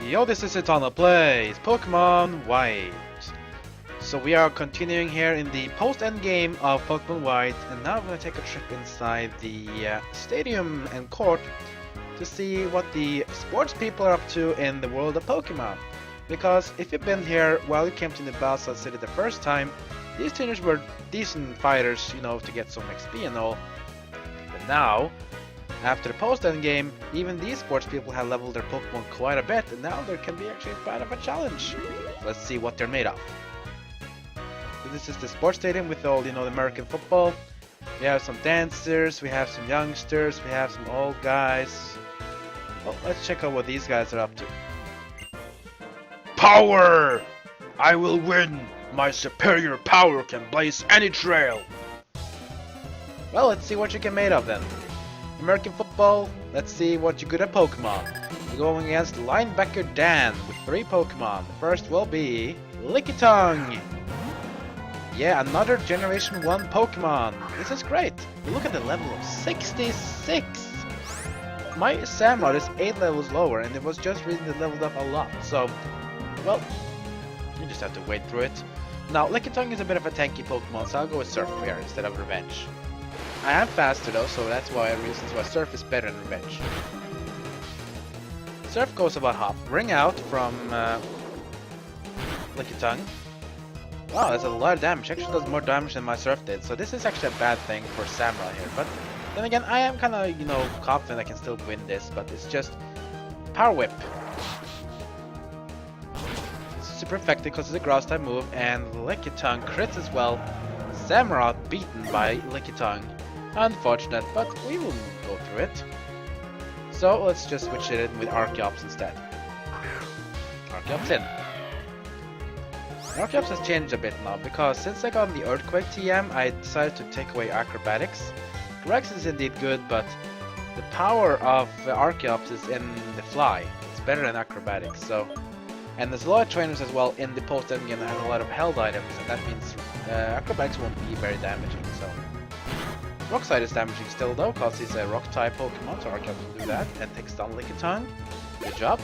Yo, this is Eternal Plays Pokemon White. So we are continuing here in the post-end game of Pokemon White, and now we're going to take a trip inside the stadium and court to see what the sports people are up to in the world of Pokemon. Because if you've been here while you came to Driftveil City the first time, these trainers were decent fighters, you know, to get some XP and all. But now, after the post-end game, even these sports people have leveled their Pokemon quite a bit, and now there can be actually quite of a challenge. Let's see what they're made of. So this is the sports stadium with all, you know, the American football. We have some dancers, we have some youngsters, we have some old guys. Well, let's check out what these guys are up to. Power! I will win! My superior power can blaze any trail! Well, let's see what you can made of then. American football, let's see what you're good at Pokemon. We're going against Linebacker Dan with 3 Pokemon. The first will be Lickitung. Yeah, another Generation 1 Pokemon. This is great. Look at the level of 66. My Samurott is 8 levels lower, and it was just recently leveled up a lot. So, well, you just have to wait through it. Now, Lickitung is a bit of a tanky Pokemon, so I'll go with Surf here instead of Revenge. I am faster though, so that's why reasons why Surf is better than Revenge. Surf goes about Hop. Ring out from Lickitung. Wow, that's a lot of damage. Actually does more damage than my Surf did, so this is actually a bad thing for Samurai here. But then again, I am kind of, you know, confident I can still win this, but it's just Power Whip. It's super effective because it's a grass type move, and Lickitung crits as well. Samurott beaten by Lickitung. Unfortunate, but we will go through it. So let's just switch it in with Archeops instead. Archeops in. Archeops has changed a bit now, because since I got the Earthquake TM, I decided to take away Acrobatics. Rex is indeed good, but the power of Archeops is in the Fly. It's better than Acrobatics, so... And there's a lot of trainers as well in the post-end game that have a lot of held items, and that means Acrobatics won't be very damaging, so... Rock Slide is damaging still though, because he's a rock type Pokemon, so Archeops will do that, and takes down Lickitung. Good job.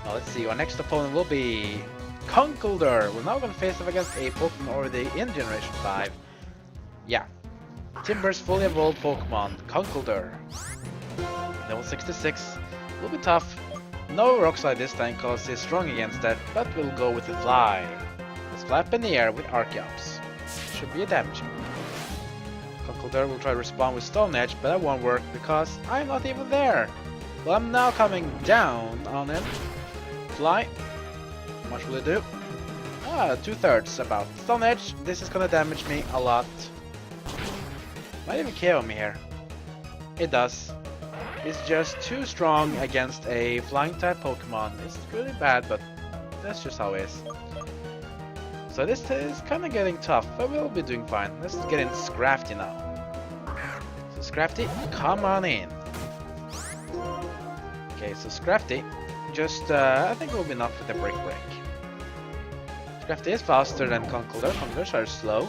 Now let's see, our next opponent will be Conkeldurr. We're now going to face off against a Pokemon already in Generation 5. Yeah. Timber's fully evolved Pokemon, Conkeldurr. Level 66. Will be tough. No Rock Slide this time, because he's strong against that, but we'll go with the Fly. Let's flap in the air with Archeops. Should be a damaging. Conkeldurr will try to respond with Stone Edge, but that won't work because I'm not even there. Well, I'm now coming down on him. Fly. How much will it do? 2/3 about. Stone Edge, this is gonna damage me a lot. Might even KO me here. It does. It's just too strong against a flying type Pokemon. It's really bad, but that's just how it is. So this is kind of getting tough, but we'll be doing fine. Let's get in Scrafty now. So Scrafty, come on in. Okay, so Scrafty, just I think it will be enough with the Brick Break. Scrafty is faster than Conkeldurr. Conkeldurr are slow.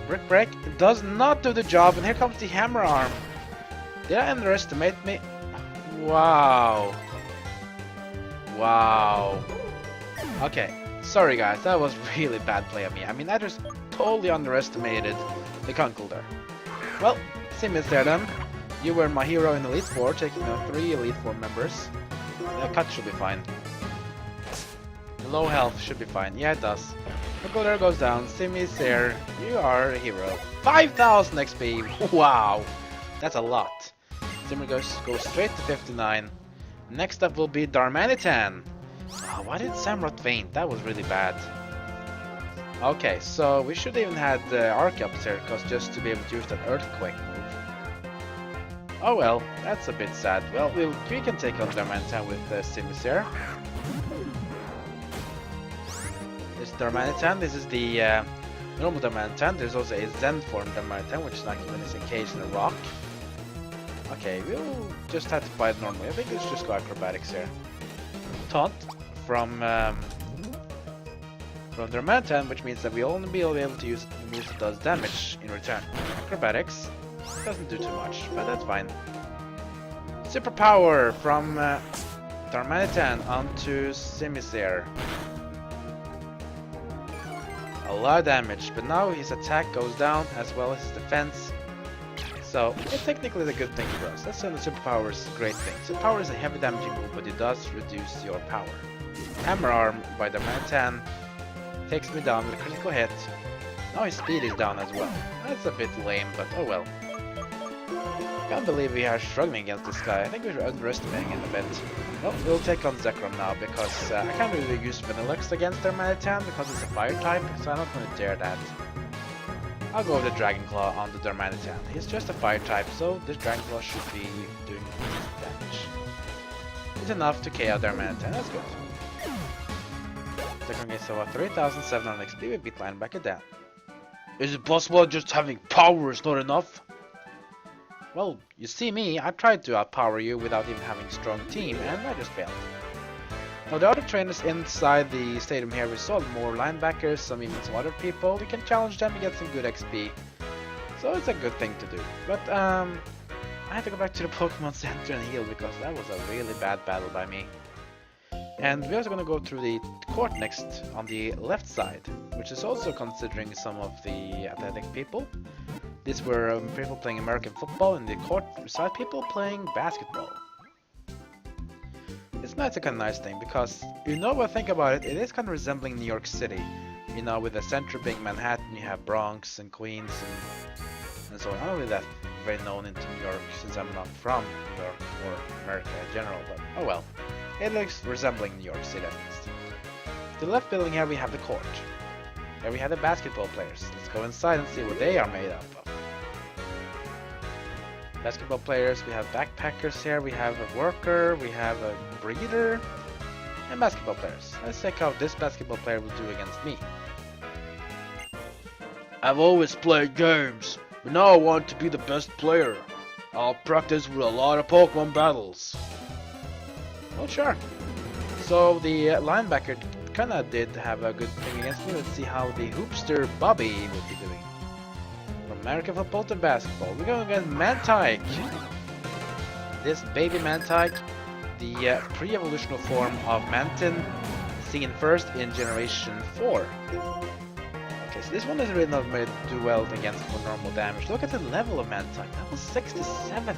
Brick Break does not do the job, and here comes the Hammer Arm. Did I underestimate me? Wow. Wow. Okay. Sorry guys, that was really bad play of me. I mean, I just totally underestimated the Conkeldurr. Well, Sim is there then. You were my hero in Elite Four, taking out 3 Elite Four members. Cut should be fine. Low health should be fine. Yeah, it does. Conkeldurr goes down. Sim is there. You are a hero. 5,000 XP. Wow, that's a lot. Sim goes straight to 59. Next up will be Darmanitan. Oh, why did Samurott faint? That was really bad. Okay, so we should even had Archeops here, because just to be able to use that Earthquake move. Oh well, that's a bit sad. Well, we can take on Darmanitan with Simisair. This Darmanitan, this is the normal Darmanitan. There's also a Zen form Darmanitan, which is like when it's encased in a rock. Okay, we'll just have to fight normally. I think let's just go Acrobatics here. Taunt from Darmanitan, which means that we only be able to use moves that does damage in return. Acrobatics doesn't do too much, but that's fine. Superpower from Darmanitan onto Simisair. A lot of damage, but now his attack goes down as well as his defense. So it's technically a good thing for us. That's one of the superpower's great things. Superpower is a heavy damaging move, but it does reduce your power. Hammer Arm by Darmanitan takes me down with a critical hit. Now his speed is down as well. That's a bit lame, but oh well. Can't believe we are struggling against this guy. I think we're underestimating him a bit. Well, we'll take on Zekrom now because I can't really use Vanillux against Darmanitan because it's a fire type, so I'm not going to dare that. I'll go with the Dragon Claw on the Darmanitan. He's just a fire type, so this Dragon Claw should be doing damage. It's enough to KO Darmanitan, that's good. Zekrom gets over 3700 XP, we beat Linebacker down. Is it possible just having power is not enough? Well, you see me, I tried to outpower you without even having a strong team, and I just failed. Now the other trainers inside the stadium here, we saw more linebackers, even some other people. We can challenge them and get some good XP. So it's a good thing to do. But I had to go back to the Pokémon Center and heal because that was a really bad battle by me. And we're also going to go through the court next on the left side, which is also considering some of the athletic people. These were people playing American football, and the court side people playing basketball. It's not a kind of nice thing because Unova, think about it, it is kind of resembling New York City. You know, with the center being Manhattan, you have Bronx and Queens and so on. I'm not really that very known into New York since I'm not from New York or America in general, but oh well. It looks resembling New York City at least. The left building here we have the court. Here we have the basketball players. Let's go inside and see what they are made up of. Basketball players, we have backpackers here, we have a worker, we have a breeder, and basketball players. Let's check how this basketball player will do against me. I've always played games, but now I want to be the best player. I'll practice with a lot of Pokemon battles. Well, sure. So the linebacker kinda did have a good thing against me. Let's see how the hoopster Bobby will be doing. From American football to basketball, we're going against Mantike. This baby Mantike, the pre-evolutional form of Mantin, seen first in Generation 4. Okay, so this one is really not made to do well against for normal damage. Look at the level of Mantike, that was 67.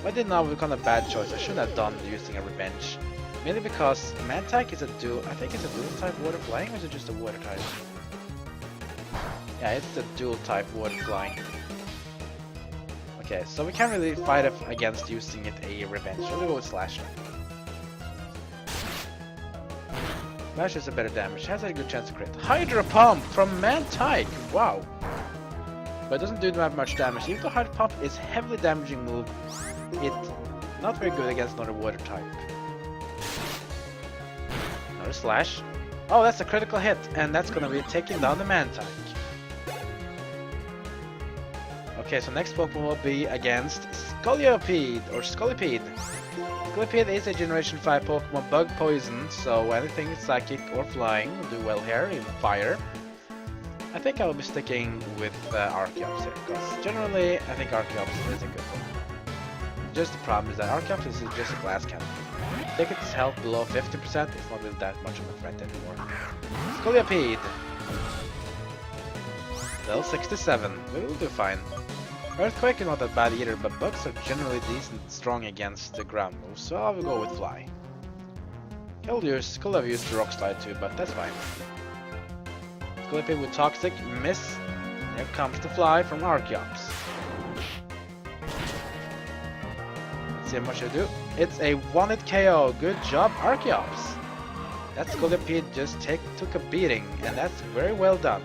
I did now become a bad choice. I shouldn't have done using a revenge. Mainly because Mantike is a dual, I think it's a dual type water flying, or is it just a water type? Yeah, it's a dual type water flying. Okay, so we can't really fight against using it a revenge. We'll go with Slash. Slash is a better damage, has a good chance to crit. Hydro Pump from Mantike! Wow! But it doesn't do that much damage. Even though Hydro Pump is a heavily damaging move, it's not very good against another water type. Another Slash. Oh, that's a critical hit, and that's gonna be taking down the Mantike. Okay, so next Pokemon will be against Scolipede, or Scolipede. Scolipede is a Generation 5 Pokemon bug poison, so anything psychic or flying will do well here, even fire. I think I will be sticking with Archeops here, because generally I think Archeops is a good one. Just the problem is that Archeops is just a glass cannon. Take its health below 50%, it's not really that much of a threat anymore. Scolipede. Level 67, we will do fine. Earthquake is not that bad either, but bugs are generally decent strong against the ground moves, so I will go with Fly. Could have used Rock Slide too, but that's fine. Scolipede with Toxic, miss. Here comes the Fly from Archeops. Let's see how much I do. It's a 1-hit KO. Good job, Archeops. That Scolipede just took a beating, and that's very well done.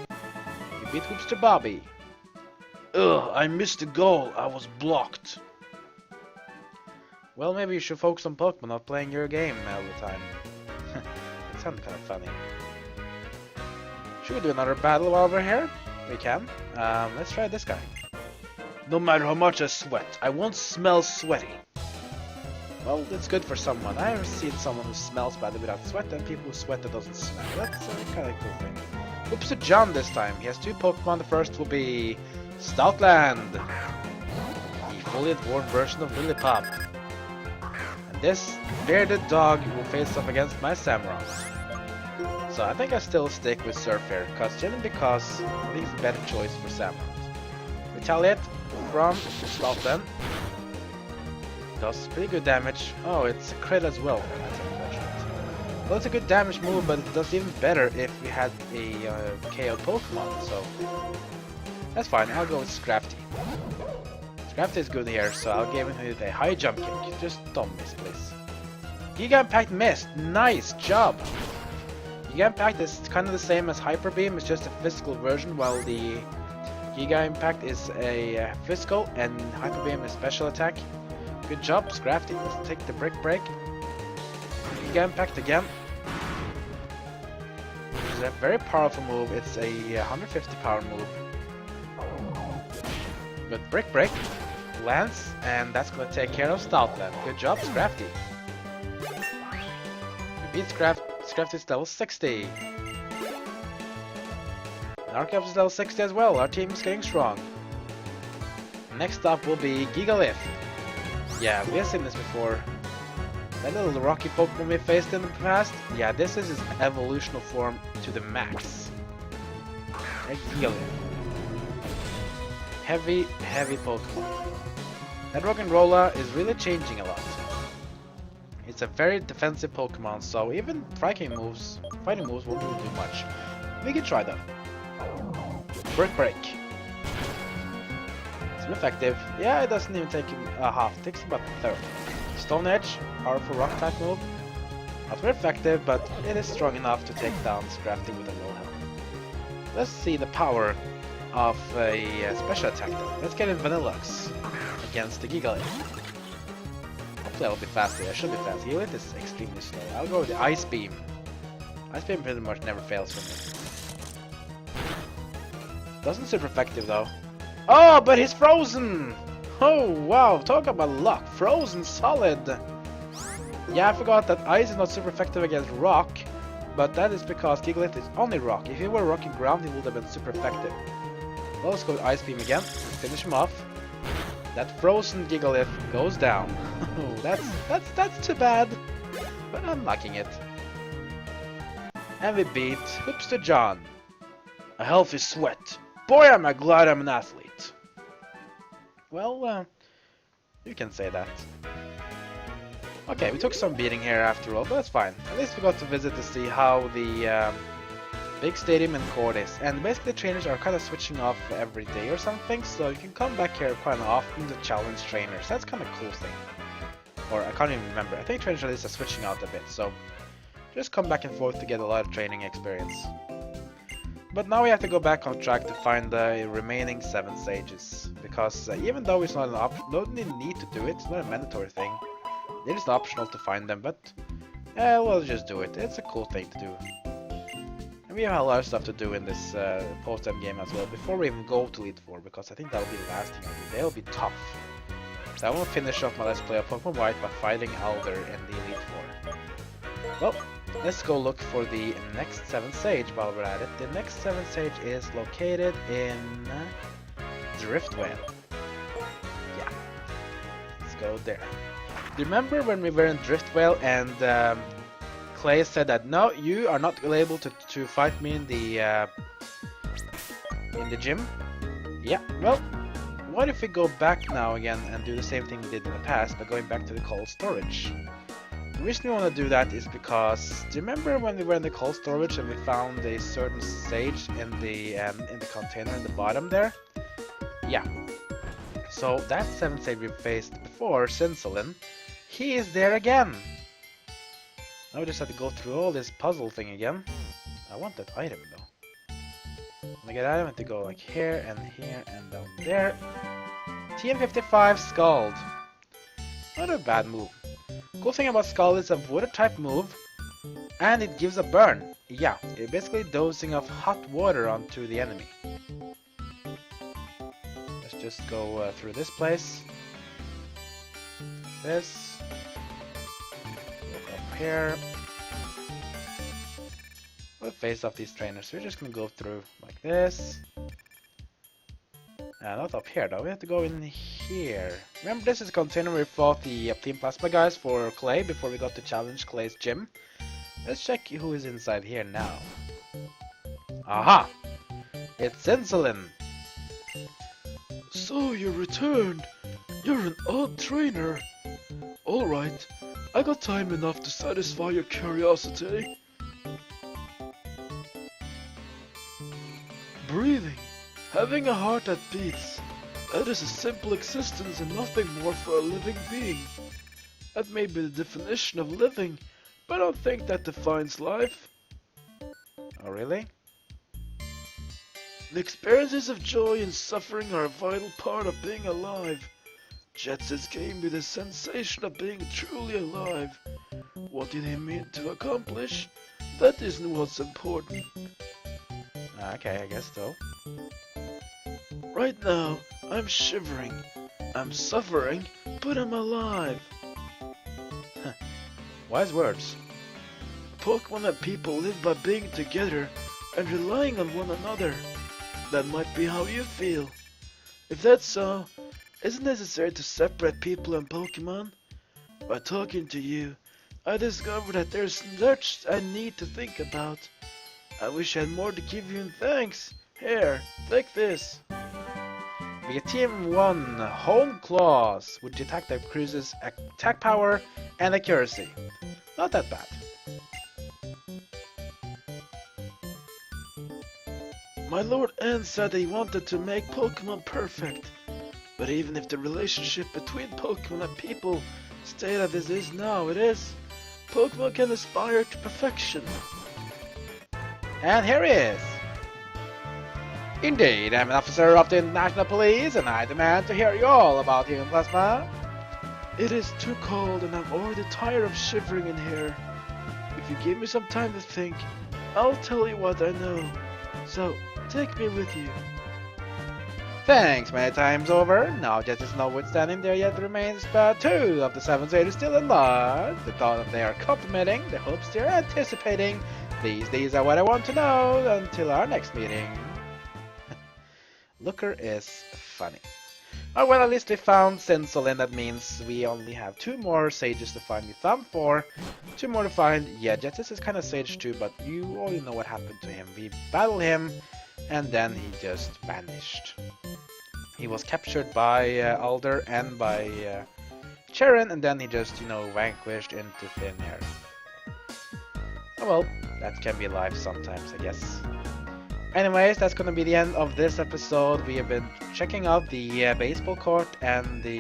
You beat Hoopster Bobby. Ugh, I missed the goal. I was blocked. Well, maybe you should focus on Pokemon, not playing your game all the time. That sounded kind of funny. Should we do another battle while we're here? We can. Let's try this guy. No matter how much I sweat, I won't smell sweaty. Well, it's good for someone. I have seen someone who smells badly without sweat, and people who sweat that doesn't smell. That's a kind of cool thing. Oops, John this time. He has 2 Pokemon. The first will be Stoutland, the fully evolved version of Lillipup. And this bearded dog will face off against my Samurott. So I think I still stick with Surf here, because I think it's a better choice for Samurott. Retaliate from Zinzolin. Does pretty good damage. Oh, it's a crit as well. That's unfortunate. Well, it's a good damage move, but it does even better if we had a KO Pokemon, so that's fine. I'll go with Scrafty. Scrafty is good here, so I'll give him a high jump kick. Just don't miss, please. Giga Impact missed. Nice job. Giga Impact is kind of the same as Hyper Beam. It's just a physical version, while the Giga Impact is a physical and Hyper Beam is special attack. Good job, Scrafty. Let's take the Brick Break. Giga Impact again. It's a very powerful move. It's a 150 power move. But Brick Break lands, and that's going to take care of Stoutland. Good job, Scrafty. We beat Scrafty's level 60. And Archeops is level 60 as well. Our team is getting strong. Next up will be Gigalith. Yeah, we have seen this before. That little rocky Pokemon we faced in the past. Yeah, this is his evolutional form to the max. Gigalith. Heavy Pokemon. That Rock'n'Rolla is really changing a lot. It's a very defensive Pokemon, so even fighting moves won't really do much. We can try though. Brick Break. It's effective. Yeah, it doesn't even take him half. It takes about a third. Stone Edge, powerful rock type move. Not very effective, but it is strong enough to take down Scrafty with a low health. Let's see the power of a special attack though. Let's get in Vanillux against the Gigalith. Hopefully I'll be faster. I should be fast. Gigalith is extremely slow. I'll go with the Ice Beam. Ice Beam pretty much never fails for me. Doesn't super effective though. Oh, but he's frozen! Oh wow, talk about luck. Frozen solid. Yeah, I forgot that ice is not super effective against rock, but that is because Gigalith is only rock. If he were rock and ground, he would have been super effective. Well, let's go with Ice Beam again. Let's finish him off. That frozen Gigalith goes down. Oh, that's too bad, but I'm liking it. And we beat Hoopster John. A healthy sweat. Boy, am I glad I'm an athlete. Well, you can say that. Okay, we took some beating here after all, but that's fine. At least we got to visit to see how the big stadium and court is. And basically trainers are kind of switching off every day or something, so you can come back here quite often to challenge trainers. That's kind of a cool thing. Or I can't even remember. I think trainers at least are switching out a bit, so just come back and forth to get a lot of training experience. But now we have to go back on track to find the remaining 7 sages. Because even though it's not an don't need to do it, it's not a mandatory thing. It is optional to find them, but we'll just do it. It's a cool thing to do. And we have a lot of stuff to do in this post-end game as well, before we even go to Elite 4, because I think that'll be the last thing I'll do. They'll be tough. So I want to finish off my Let's Play of Pokemon White by fighting Alder in the Elite 4. Well, let's go look for the next 7th sage while we're at it. The next 7th sage is located in Driftveil. Yeah, let's go there. Do you remember when we were in Driftveil and Clay said that no, you are not able to fight me in the gym? Yeah, well, what if we go back now again and do the same thing we did in the past by going back to the cold storage? The reason we want to do that is because, do you remember when we were in the cold storage and we found a certain sage in the container in the bottom there? Yeah. So that 7th sage we faced before, Zinzolin, he is there again. Now we just have to go through all this puzzle thing again. I want that item though. When I get item, I have to go like here and down there. TM55 Scald. Not a bad move. Cool thing about Scald is a water type move, and it gives a burn. Yeah, it's basically dosing of hot water onto the enemy. Let's just go through this place. This. Look up here. We'll face off these trainers. We're just gonna go through like this. Not up here though. We have to go in here? Remember, this is a container where we fought the Team Plasma guys for Clay before we got to challenge Clay's gym. Let's check who is inside here now. Aha! It's Zinzolin! So you returned. You're an odd trainer. Alright, I got time enough to satisfy your curiosity. Breathing. Having a heart that beats. That is a simple existence and nothing more for a living being. That may be the definition of living, but I don't think that defines life. Oh, really? The experiences of joy and suffering are a vital part of being alive. Jetsis gave me the sensation of being truly alive. What did he mean to accomplish? That isn't what's important. Okay, I guess so. Right now, I'm shivering. I'm suffering, but I'm alive. Wise words. Pokemon and people live by being together and relying on one another. That might be how you feel. If that's so, is it necessary to separate people and Pokemon? By talking to you, I discovered that there's much I need to think about. I wish I had more to give you in thanks. Here, take this. We get Team 1 Home Claws, which detective cruises attack power and accuracy. Not that bad. My Lord N said he wanted to make Pokemon perfect. But even if the relationship between Pokemon and people stayed as it is now, Pokemon can aspire to perfection. And here he is. Indeed, I'm an officer of the International Police, and I demand to hear you all about human plasma. It is too cold and I'm already tired of shivering in here. If you give me some time to think, I'll tell you what I know. So, take me with you. Thanks many times over. Now that is notwithstanding, there yet remains but 2 of the 7 sailors still alive. The thought that they are complimenting, the hopes they are anticipating. These are what I want to know until our next meeting. Looker is funny. Oh well, at least we found Zinzolin. That means we only have 2 more sages to find. We found 4, 2 more to find. Yeah, Jetsis is kind of sage too, but you already know what happened to him. We battled him, and then he just vanished. He was captured by Alder and by Charon, and then he just, vanquished into thin air. Oh well, that can be life sometimes, I guess. Anyways, that's gonna be the end of this episode. We have been checking out the baseball court and the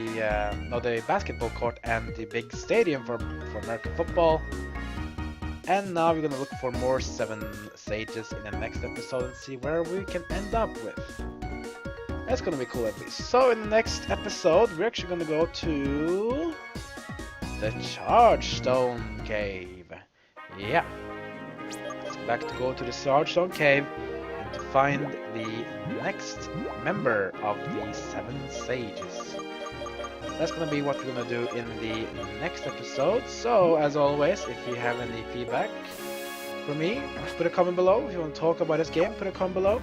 basketball court and the big stadium for American football. And now we're gonna look for more 7 sages in the next episode and see where we can end up with. That's gonna be cool at least. So in the next episode, we're actually gonna go to the Chargestone Cave. Yeah. Let's go back to go to the Chargestone Cave and to find the next member of the 7 sages. That's gonna be what we're gonna do in the next episode. So as always, if you have any feedback for me, put a comment below. If you want to talk about this game, put a comment below.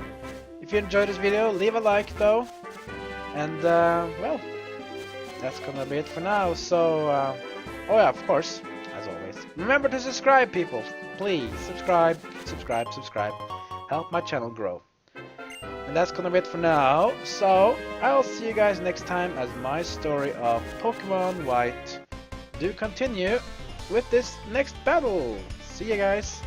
If you enjoyed this video, leave a like though. And well, that's gonna be it for now. So oh yeah, of course, as always, remember to subscribe, people. Please subscribe. Help my channel grow. And that's gonna be it for now. So I'll see you guys next time as my story of Pokemon White do continue with this next battle. See you guys.